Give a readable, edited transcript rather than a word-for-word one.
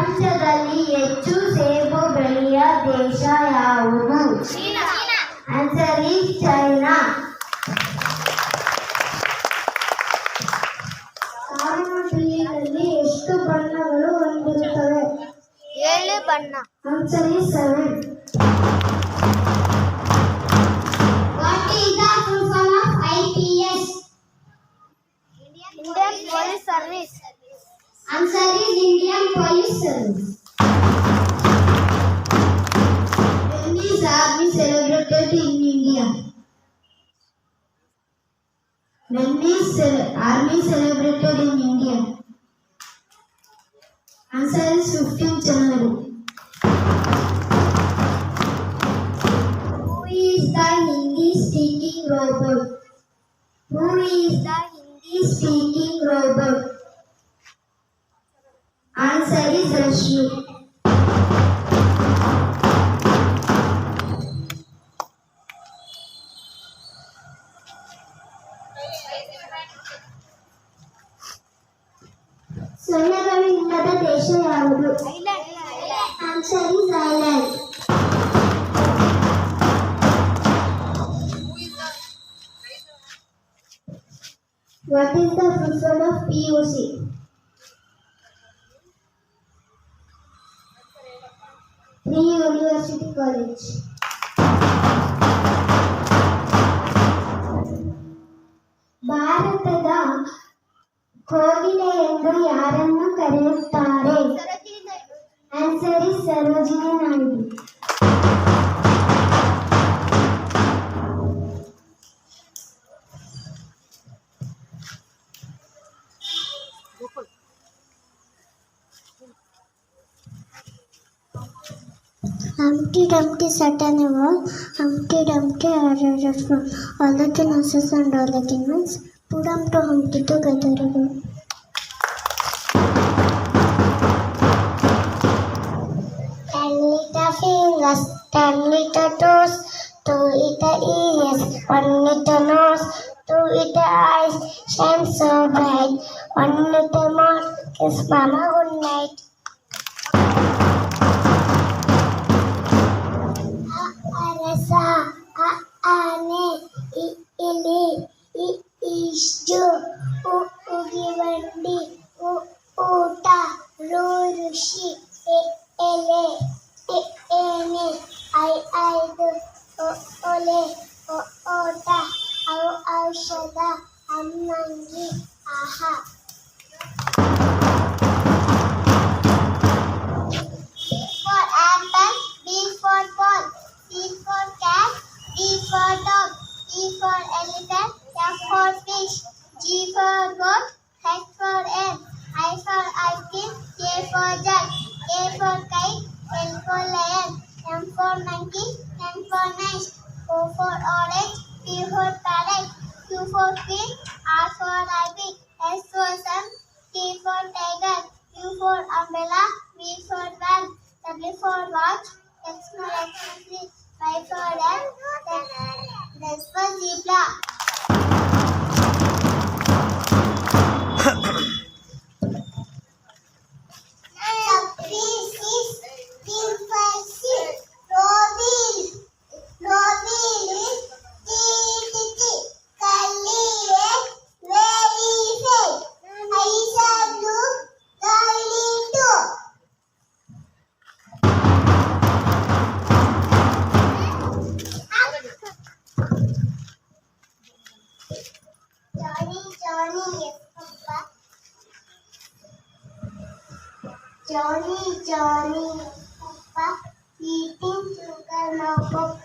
ಪ್ರಪಂಚದಲ್ಲಿ ಹೆಚ್ಚು ಸೇಬು ಬೆಳೆಯುವ ದೇಶ ಯಾವುದು? Answer is China. ಕಾಮನಬಿಲ್ಲಿನಲ್ಲಿ ಎಷ್ಟು ಬಣ್ಣಗಳು ಹೊಂದಿರುತ್ತವೆ? 7 ಬಣ್ಣ. Answer is 7. What is the full form of IPS? Indian police service. Answer is Indian Police Service. When is Army celebrated in India? When is Army celebrated in India? Answer is 15th January. Who is the Hindi speaking robot? Who is the Hindi speaking robot? Answer is Rashmi. ಸೊನ್ನೆಗಳು ಇಲ್ಲದ ದೇಶ ಯಾವುದು? Answer is Ireland. What is the full form of PUC? Pre-University College. ಭಾರತದ ಕೋಗಿಲೆ ಎಂದು ಯಾರನ್ನು ಕರೆಯುತ್ತಾರೆ? Answer is Sarojini Naidu. Humpty Dumpty sat on a wall. Humpty Dumpty added a from all the nurses and all the kingdoms. Put them to Humpty together again. 10 little fingers, 10 little toes, 2 little ears, 1 little nose, 2 little eyes, shine so bright. 1 little mouth, kiss mama good night. Arasa, Aane, Ili, Ishju, Ugivandi, Uta, Rurushi, Ele, Ene, Aidu, Ole, Ota, Aushada, Ammangi, Aha. A for apple, B for ball, C for cat, D for dog, E for elephant, F for fish, G for goat, H for egg, I for ice cream, J for jug, K for kite, L for lion, M for monkey, N for nice, O for orange, P for parrot, Q for queen, R for rabbit, S for sun, T for tiger, U for umbrella, V for van, W for watch, X for X, Y for rat, Z for zebra. Johnny, Papa, eating sugar now, Papa.